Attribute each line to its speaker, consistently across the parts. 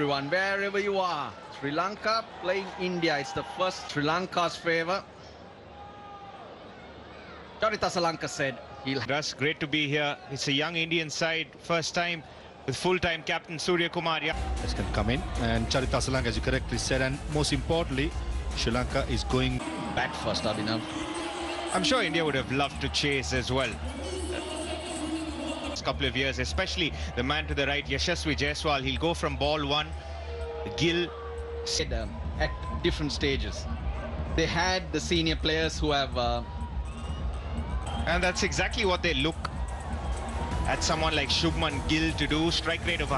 Speaker 1: everyone, wherever you are. Sri Lanka playing India. It's the first Sri Lanka's favour. Charita Salanka said
Speaker 2: Russ, great to be here. It's a young Indian side, first time with full-time captain Surya Kumar.
Speaker 3: This can come in, and Charita Salanka, as you correctly said, and most importantly, Sri Lanka is going
Speaker 1: back first, Abhinav.
Speaker 2: I'm sure India would have loved to chase as well. Couple of years, especially the man to the right, Yashasvi Jaiswal. He'll go from ball one. Gill
Speaker 1: at different stages. They had the senior players who have
Speaker 2: and that's exactly what they look at someone like Shubman Gill to do. Strike rate of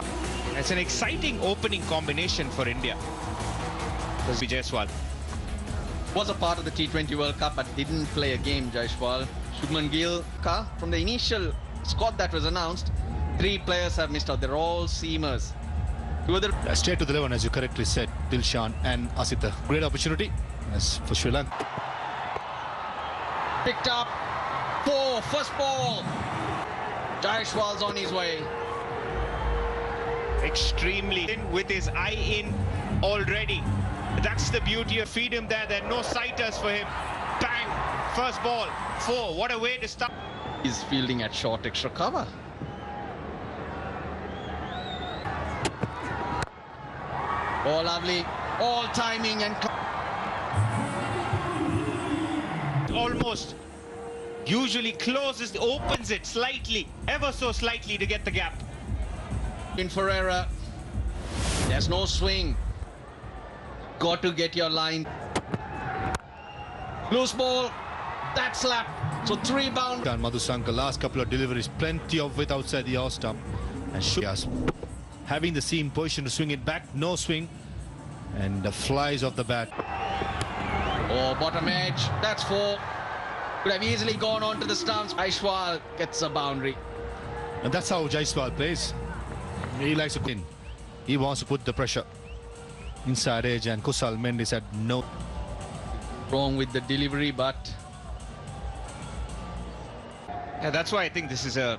Speaker 2: it's an exciting opening combination for India. Jaiswal
Speaker 1: was a part of the T20 World Cup but didn't play a game. Jaiswal, Shubman Gill, from the initial squad that was announced, 3 players have missed out. They're all seamers.
Speaker 3: Straight to the 11, as you correctly said, Dilshan and Asita. Great opportunity as for Sri Lanka.
Speaker 1: Picked up 4, first ball. Jaiswal's on his way.
Speaker 2: Extremely in with his eye in already. That's the beauty of feed him there. There are no sighters for him. Bang! First ball, 4. What a way to start.
Speaker 1: He's fielding at short extra cover. Oh, lovely. All timing and
Speaker 2: almost usually closes, opens it slightly, ever so slightly to get the gap.
Speaker 1: In Ferreira, there's no swing. Got to get your line. Loose ball. That slap. So 3 bound.
Speaker 3: And Madhusanka, last couple of deliveries, plenty of width outside the off stump. And Shukas having the seam position to swing it back, no swing. And the flies off the bat.
Speaker 1: Oh, bottom edge. That's 4. Could have easily gone on to the stumps. Jaiswal gets a boundary.
Speaker 3: And that's how Jaiswal plays. He likes to win. He wants to put the pressure inside edge, and Kusal Mendis had no.
Speaker 1: Wrong with the delivery, but
Speaker 2: yeah, that's why I think this is a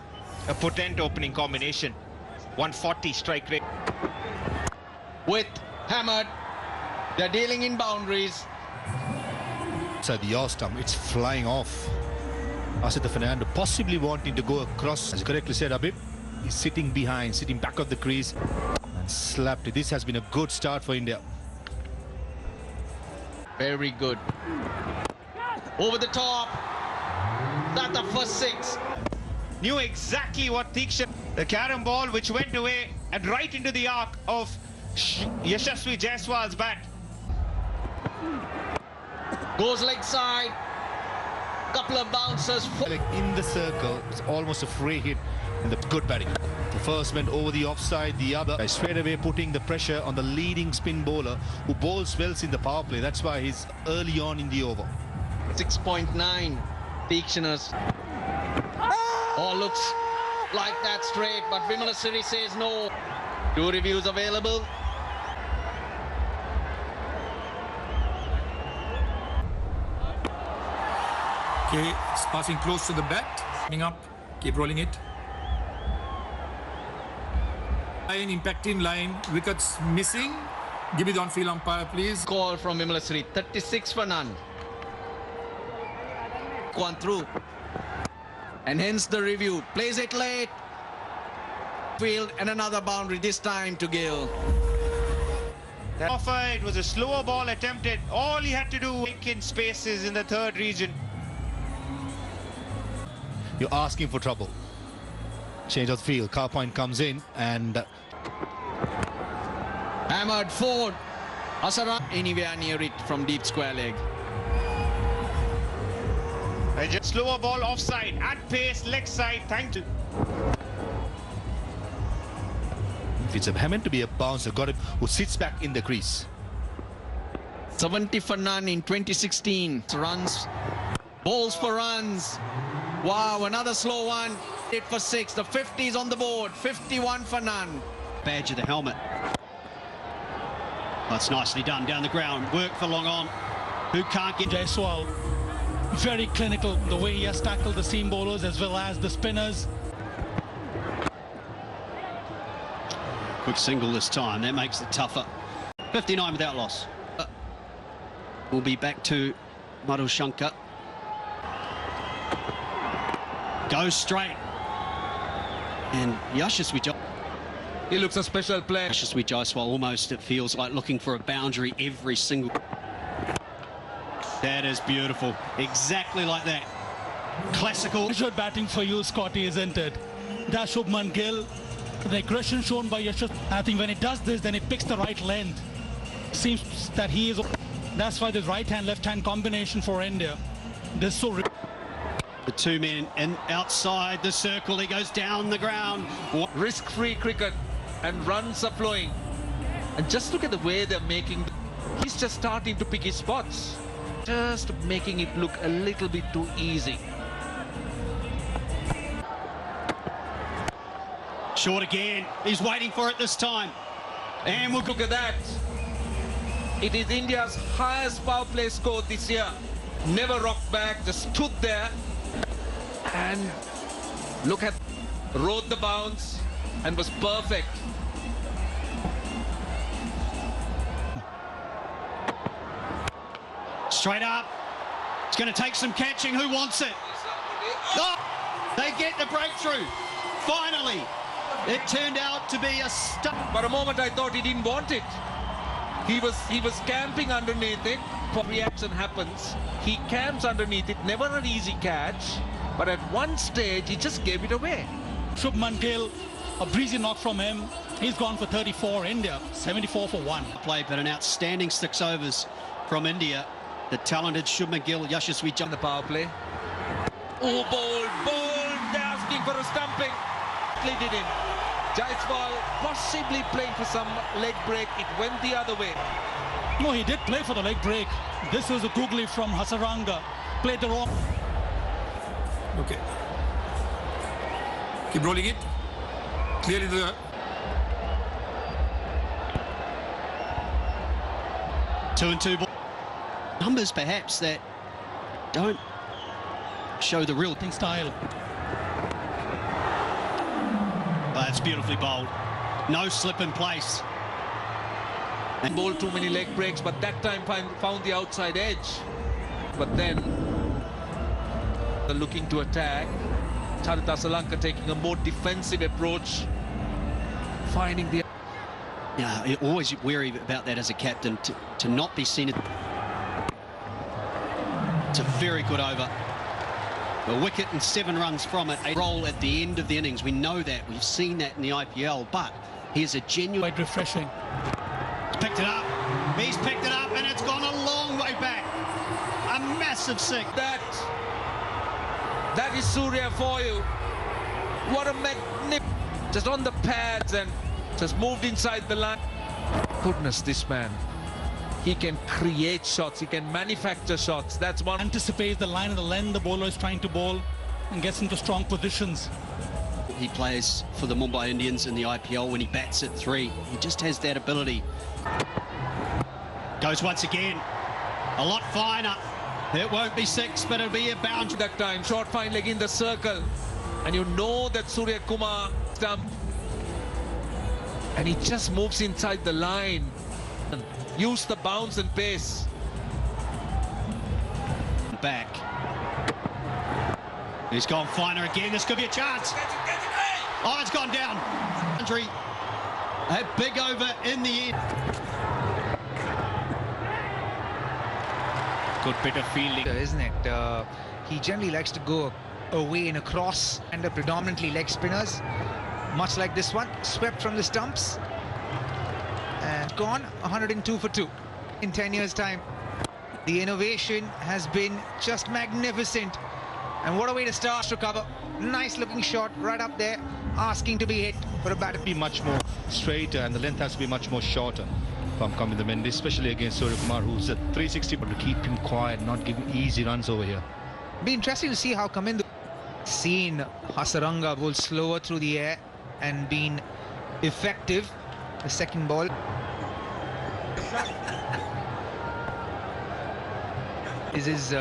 Speaker 2: potent opening combination. 140 strike rate.
Speaker 1: With hammered, they're dealing in boundaries.
Speaker 3: Inside the off stump, it's flying off. Asita Fernando possibly wanting to go across, as you correctly said, Abib. He's sitting behind, sitting back of the crease, and slapped it. This has been a good start for India.
Speaker 1: Very good. Over the top. That's the first 6.
Speaker 2: Knew exactly what Tiksha, the carom ball which went away and right into the arc of Yashasvi Jaiswal's bat.
Speaker 1: Goes leg side. Couple of bounces.
Speaker 3: In the circle, it's almost a free hit, and the good batting. The first went over the offside, the other straight away putting the pressure on the leading spin bowler who bowls well in the power play. That's why he's early on in the over.
Speaker 1: 6.9 Tikshanas. Oh, looks like that straight, but Vimala Siri says no. 2 reviews available.
Speaker 4: Okay, it's passing close to the bat. Coming up, keep rolling it. Line, impacting line, wickets missing. Give me the on-field umpire, please.
Speaker 1: Call from Vimala Siri, 36 for none. Gone through. And hence the review. Plays it late. Field and another boundary, this time to Gill.
Speaker 2: Offer, it was a slower ball attempted. All he had to do was make in spaces in the 3rd region.
Speaker 3: You're asking for trouble. Change of the field. Car point comes in and
Speaker 1: hammered forward. Asara anywhere near it from deep square leg.
Speaker 2: Just slower ball offside, at pace, leg side, thank you.
Speaker 3: If it's meant to be a bouncer, got it, who sits back in the crease.
Speaker 1: 70 for none in 2016. Runs, balls for runs. Wow, another slow one. Hit for 6. The 50 is on the board. 51 for none.
Speaker 5: Badge of the helmet. That's nicely done down the ground. Work for long on. Who can't get
Speaker 6: Jaiswal? Very clinical, the way he has tackled the seam bowlers as well as the spinners.
Speaker 5: Quick single this time. That makes it tougher. 59 without loss. We'll be back to Shankar. Goes straight. And Yashaswi Jaiswal.
Speaker 7: He looks a special player.
Speaker 5: Yashaswi Jaiswal almost, it feels like, looking for a boundary every single... That is beautiful. Exactly like that. Classical.
Speaker 6: Good batting for you, Scotty, isn't it? That's Shubman Gill. The aggression shown by Yashaswi. I think when he does this, then he picks the right length. Seems that he is... That's why this right-hand, left-hand combination for India. This is so...
Speaker 5: The two men in outside the circle. He goes down the ground.
Speaker 7: Risk-free cricket and runs are flowing. And just look at the way they're making... He's just starting to pick his spots. Just making it look a little bit too easy.
Speaker 5: Short again. He's waiting for it this time. And we'll
Speaker 7: Look at that. It is India's highest power play score this year. Never rocked back, just stood there. And look at, rode the bounce and was perfect.
Speaker 5: straight up. It's going to take some catching. Who wants it? Oh, they get the breakthrough. Finally. It turned out to be a stunt.
Speaker 7: For a moment I thought he didn't want it. He was camping underneath it. Reaction happens. He camps underneath it. Never an easy catch. But at one stage he just gave it away.
Speaker 6: Shubman Gill, a breezy knock from him. He's gone for 34. India 74 for 1.
Speaker 5: Play, but an outstanding 6 overs from India. The talented Shubman Gill, Yashaswi Jaiswal.
Speaker 7: On the power play. Oh, bold. They're asking for a stumping. Did in. Jaiswal possibly playing for some leg break. It went the other way.
Speaker 6: No, he did play for the leg break. This was a googly from Hasaranga. Played the wrong.
Speaker 4: Okay. Keep rolling it. Clearly the...
Speaker 5: 2-2 ball. Numbers perhaps that don't show the real
Speaker 6: style.
Speaker 5: But it's beautifully bowled. No slip in place.
Speaker 7: And bowled too many leg breaks, but that time found the outside edge. But then they're looking to attack. Shrilanka taking a more defensive approach, finding the...
Speaker 5: Yeah, you're always wary about that as a captain, to not be seen. It's a very good over. A wicket and 7 runs from it. A roll at the end of the innings. We know that. We've seen that in the IPL. But here's a genuine...
Speaker 6: Quite refreshing.
Speaker 5: He's picked it up. He's picked it up, and it's gone a long way back. A massive 6.
Speaker 7: That is Surya for you. What a magnificent... Just on the pads and just moved inside the line. Goodness, this man. He can create shots. He can manufacture shots. That's one.
Speaker 6: Anticipates the line and the length the bowler is trying to bowl and gets into strong positions.
Speaker 5: He plays for the Mumbai Indians in the IPL when he bats at 3. He just has that ability. Goes once again. A lot finer. It won't be 6, but it'll be a boundary.
Speaker 7: That time, short fine leg in the circle. And you know that Surya Kumar stump. And he just moves inside the line. Use the bounce and pace.
Speaker 5: Back. He's gone finer again. This could be a chance. Oh, it's gone down. Boundary. A big over in the end.
Speaker 8: Good bit of fielding, isn't it? He generally likes to go away in a cross and predominantly leg spinners, much like this one, swept from the stumps and gone 102 for 2 in 10 years time. The innovation has been just magnificent, and what a way to start to cover. Nice looking shot right up there, asking to be hit for a batter.
Speaker 3: Be much more straighter, and the length has to be much more shorter from coming the men, especially against Surya Kumar, who's at 360, but to keep him quiet, not give him easy runs over here.
Speaker 8: Be interesting to see how Kamindu seen Hasaranga bowl slower through the air and been effective. The second ball. Is his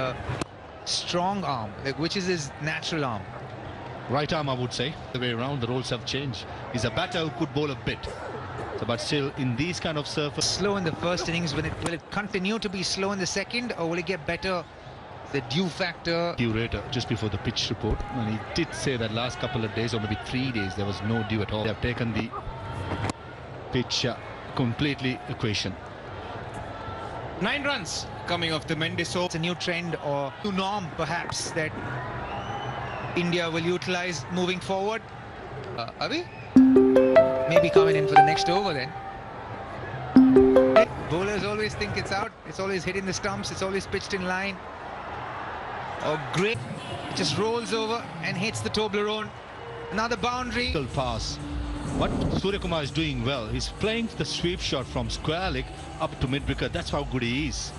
Speaker 8: strong arm, which is his natural arm.
Speaker 3: Right arm, I would say. The way around, the roles have changed. He's a batter who could bowl a bit. So, but still, in these kind of surface,
Speaker 8: Slow in the first innings. Will it continue to be slow in the second, or will it get better? The dew factor.
Speaker 3: curator just before the pitch report, and he did say that last couple of days or maybe 3 days there was no dew at all. They have taken the pitch completely equation.
Speaker 2: 9 runs coming off the Mendes over.
Speaker 8: It's a new trend or new norm, perhaps, that India will utilize moving forward. Are we? Maybe coming in for the next over then. Bowlers always think it's out. It's always hitting the stumps. It's always pitched in line. Oh, great. It just rolls over and hits the Toblerone. Another boundary.
Speaker 3: Pass. What Suryakumar is doing well, he's playing the sweep shot from square leg up to mid wicket. That's how good he is.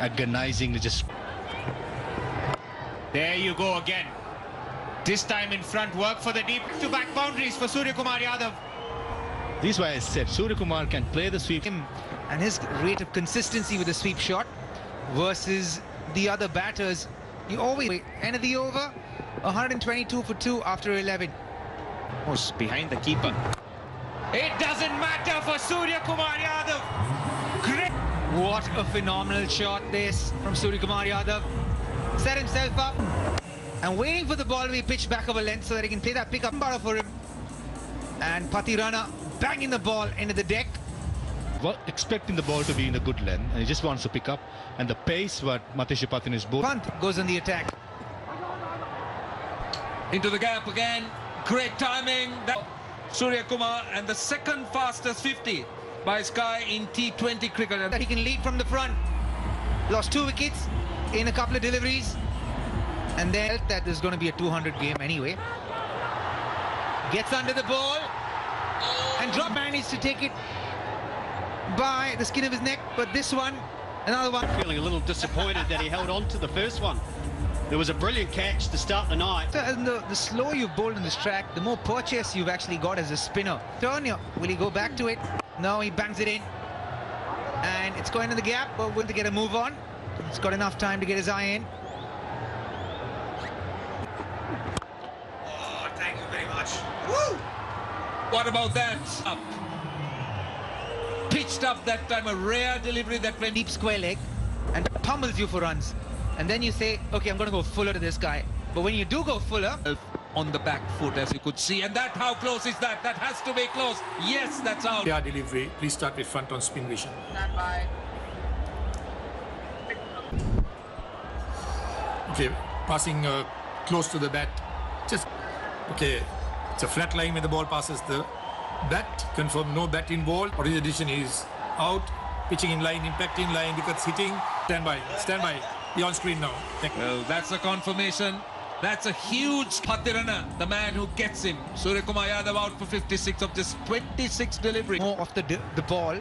Speaker 3: Agonizingly just.
Speaker 2: There you go again. This time in front, work for the deep to back boundaries for Suryakumar Yadav.
Speaker 3: This is why I said Suryakumar can play the sweep.
Speaker 8: And his rate of consistency with the sweep shot versus the other batters. You always end of the over, 122 for 2 after 11.
Speaker 2: Behind the keeper. It doesn't matter for Suryakumar Yadav. Great.
Speaker 8: What a phenomenal shot this from Suryakumar Yadav. Set himself up and waiting for the ball to be pitched back over length so that he can play that pick-up batter for him. And Patirana banging the ball into the deck.
Speaker 3: Well, expecting the ball to be in a good length, and he just wants to pick up. And the pace what Mathesh Patin is both.
Speaker 8: Pant goes on the attack.
Speaker 7: Into the gap again. Great timing. Suryakumar, and the second fastest 50 by Sky in T20 cricket.
Speaker 8: That he can lead from the front. Lost 2 wickets in a couple of deliveries. And then that there's going to be a 200 game anyway. Gets under the ball. And drop managed to take it by the skin of his neck. But this one, another one.
Speaker 5: Feeling a little disappointed that he held on to the first one. It was a brilliant catch to start the night.
Speaker 8: So, and the slower you've bowled in this track, the more purchase you've actually got as a spinner. Turn here. Will he go back to it? No, he bangs it in. And it's going in the gap, but will to get a move on. He's got enough time to get his eye in.
Speaker 7: Oh, thank you very much. Woo! What about that? Up. Pitched up that time, a rare delivery that went
Speaker 8: Deep square leg and pummels you for runs. And then you say, okay, I'm going to go fuller to this guy. But when you do go fuller,
Speaker 7: on the back foot, as you could see. And that, how close is that? That has to be close. Yes, that's out.
Speaker 4: Yeah, delivery. Please start with front on spin vision. Okay, passing close to the bat. Just, okay, it's a flat line when the ball passes the bat. Confirm no bat involved. Original decision is out. Pitching in line, impact in line, wickets hitting. Stand by, stand by. Be on screen now.
Speaker 7: Well, that's a confirmation. That's a huge Patirana, the man who gets him. Suryakumar Yadav out for 56 of just 26 delivery.
Speaker 8: more of the ball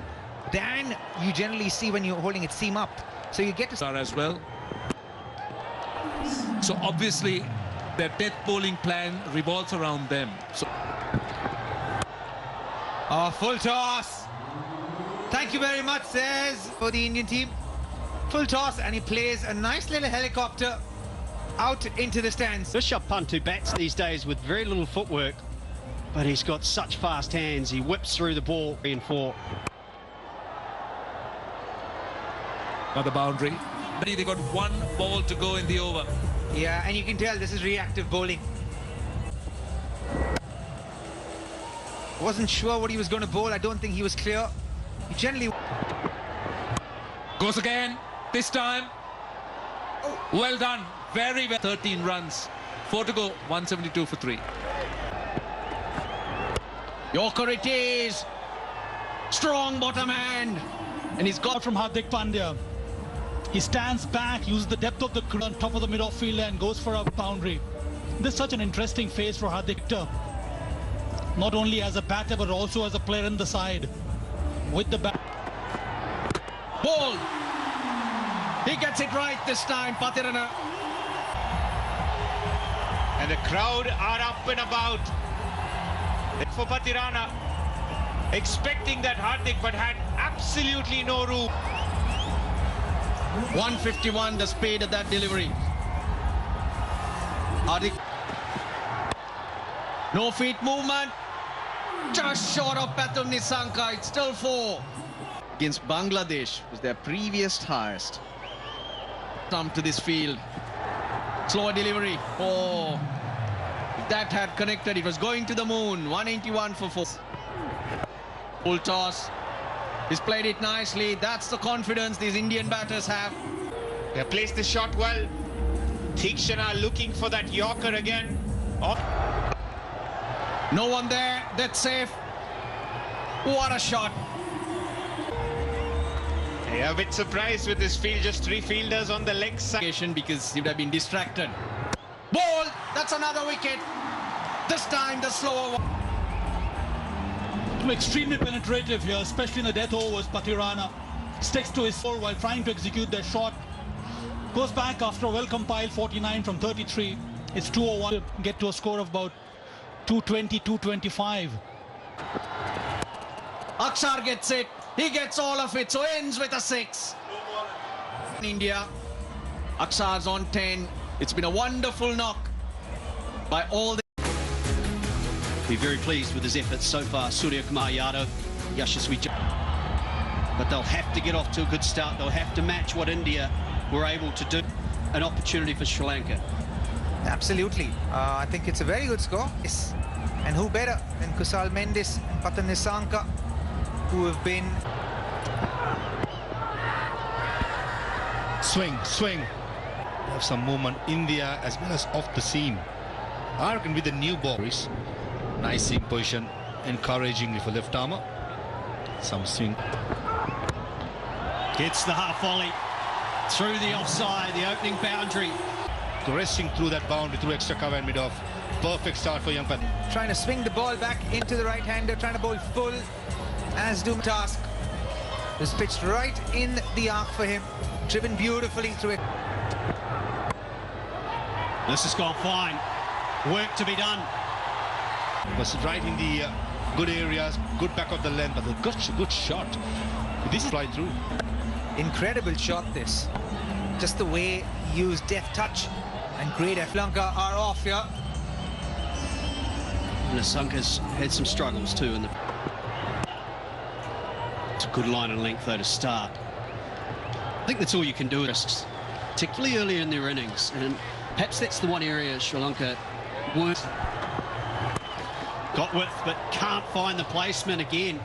Speaker 8: than you generally see when you're holding it seam up. So you get to
Speaker 7: As well. So obviously, their death bowling plan revolves around them. So
Speaker 8: full toss. Thank you very much, says for the Indian team. Full toss, and he plays a nice little helicopter out into the stands.
Speaker 5: Rishabh Pant, who bats these days with very little footwork, but he's got such fast hands. He whips through the ball. 3 and 4.
Speaker 7: another boundary. They got 1 ball to go in the over.
Speaker 8: Yeah, and you can tell this is reactive bowling. Wasn't sure what he was going to bowl. I don't think he was clear. He generally
Speaker 7: Goes again, this time. Well done, very well. 13 runs, 4 to go, 172 for 3.
Speaker 1: Yorker it is. Strong bottom hand.
Speaker 6: And he's got from Hardik Pandya. He stands back, uses the depth of the ground on top of the mid-off field and goes for a boundary. This is such an interesting phase for Hardik, not only as a batter but also as a player in the side. With the bat.
Speaker 1: Ball. He gets it right this time, Patirana.
Speaker 2: And the crowd are up and about for Patirana, expecting that Hardik, but had absolutely no room.
Speaker 1: 151 the speed of that delivery. Hardik. No feet movement. Just short of Pathum Nissanka. It's still 4. Against Bangladesh was their previous highest. Come to this field. Slower delivery. Oh, if that had connected, it was going to the moon. 181 for 4. Full toss. He's played it nicely. That's the confidence these Indian batters have.
Speaker 2: They have placed the shot well. Theekshana looking for that Yorker again. Oh.
Speaker 1: No one there. That's safe. What a shot.
Speaker 2: Yeah, a bit surprised with this field. Just 3 fielders on the leg side.
Speaker 1: Because he would have been distracted. Ball. That's another wicket. This time the slower one.
Speaker 6: Extremely penetrative here, especially in the death overs. Pathirana sticks to his four while trying to execute their shot. Goes back after a well-compiled 49 from 33. It's 201 to get to a score of about 220, 225.
Speaker 1: Akshar gets it. He gets all of it, so ends with a 6. India. Akshar's on 10. It's been a wonderful knock by all the...
Speaker 5: Be very pleased with his efforts so far. Surya Kumar Yadav, Yashasvi. But they'll have to get off to a good start. They'll have to match what India were able to do. An opportunity for Sri Lanka.
Speaker 8: Absolutely. I think it's a very good score. Yes. And who better than Kusal Mendis and Pathum Nissanka, who have been...
Speaker 3: Swing. Have some movement. India as well as off the seam. I reckon with the new bowlers. Nice seam position, encouragingly for left armour. Some swing.
Speaker 5: Gets the half volley through the offside, the opening boundary.
Speaker 3: Racing through that boundary, through extra cover and mid-off. Perfect start for young Pathum.
Speaker 8: Trying to swing the ball back into the right-hander, trying to bowl full, as do task. It was pitched right in the arc for him, driven beautifully through it.
Speaker 5: This has gone fine. Work to be done.
Speaker 3: Was right in the good areas, good back of the length, but a good shot. This is right through.
Speaker 8: Incredible shot, this. Just the way he used deft touch and great. Sri Lanka are off here.
Speaker 5: Nissanka's had some struggles too in the... It's a good line and length though to start. I think that's all you can do, risks, particularly early in their innings, and perhaps that's the one area Sri Lanka weren't. Got width, but can't find the placement again.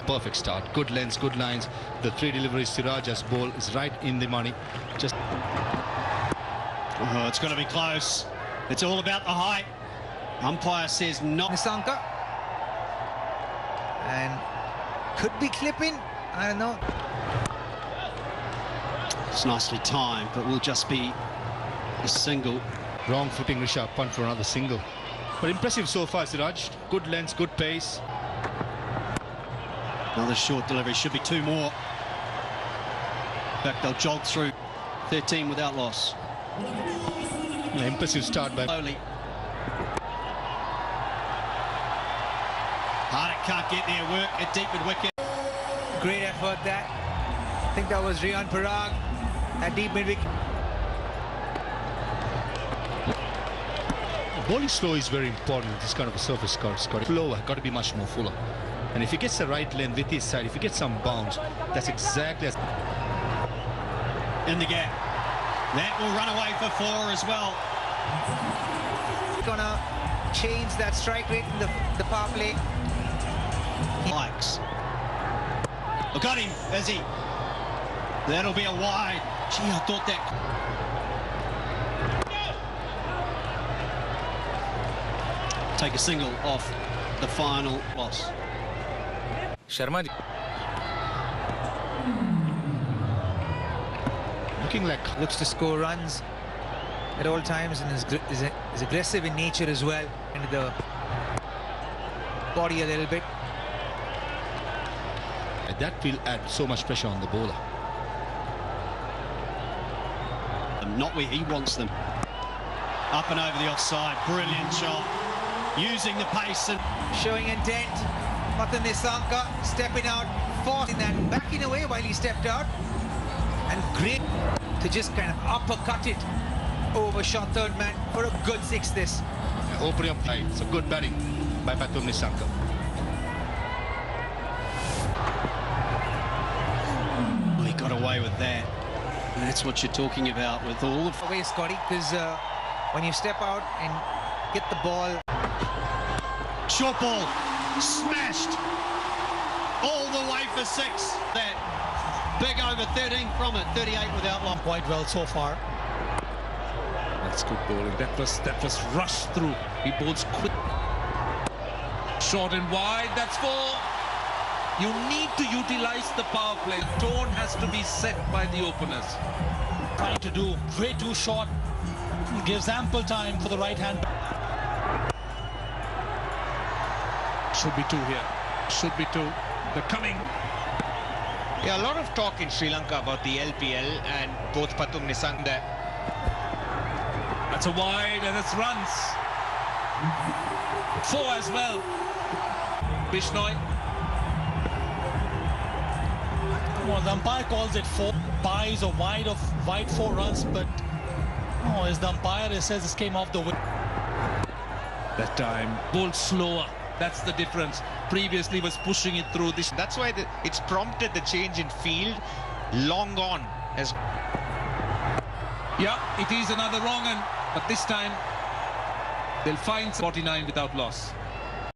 Speaker 3: Perfect start, good lengths, good lines. The 3 deliveries, Siraj's ball is right in the money. Just...
Speaker 5: Oh, it's got to be close. It's all about the height. Umpire says not.
Speaker 8: Nissanka. And could be clipping, I don't know.
Speaker 5: It's nicely timed, but will just be a single.
Speaker 3: Wrong footing, Rishabh, punt for another single. But impressive so far, Siraj. Good lengths, good pace.
Speaker 5: Another short delivery, should be 2 more. In fact, they'll jog through 13 without loss.
Speaker 3: An impressive start by...
Speaker 5: Slowly. Hardik can't get there, work at deep mid wicket.
Speaker 8: Great effort that. I think that was Riyan Parag at deep mid wicket.
Speaker 3: Bowling slow is very important. This kind of a surface score. Flow has got to be much more fuller. And if he gets the right length with his side, if he gets some bounce, that's exactly as...
Speaker 5: In the gap. That will run away for 4 as well.
Speaker 8: Gonna change that strike rate in the power play.
Speaker 5: Likes. Look at him, is he? That'll be a wide. Gee, I thought that... Take a single off the final loss.
Speaker 8: Sharma
Speaker 3: looking like...
Speaker 8: looks to score runs at all times and is aggressive in nature as well. Into the body a little bit.
Speaker 3: That will add so much pressure on the bowler.
Speaker 5: Not where he wants them. Up and over the offside. Brilliant shot. Using the pace and...
Speaker 8: Showing intent. Pathum Nissanka stepping out, forcing that, backing away while he stepped out. And great to just kind of uppercut it over shot third man for a good 6 this.
Speaker 3: Opening up tight, so good batting. by Pathum Nissanka.
Speaker 5: Well, he got away with that. And that's what you're talking about with all of...
Speaker 8: Away, Scotty, because when you step out and get the ball...
Speaker 1: Short ball, smashed all the way for 6. That big over 13 from it, 38 without long.
Speaker 6: Quite well so far.
Speaker 7: That's good bowling. That was rushed through. He bowls quick. Short and wide. That's 4. You need to utilize the power play. Tone has to be set by the openers.
Speaker 6: Trying to do way too short. Gives ample time for the right hand.
Speaker 7: Should be 2 here. Should be 2. They're coming.
Speaker 2: Yeah, a lot of talk in Sri Lanka about the LPL and both Pathum Nissanka.
Speaker 7: That's a wide and it's runs. 4 as well. Bishnoi.
Speaker 6: Well, the umpire calls it 4. Buys a wide 4 runs, but as the umpire says, this came off the wicket.
Speaker 7: That time, bowled slower. That's the difference. Previously was pushing it through this.
Speaker 2: That's why it's prompted the change in field. Long on.
Speaker 7: Yeah, it is another wrong one, but this time they'll find 49 without loss.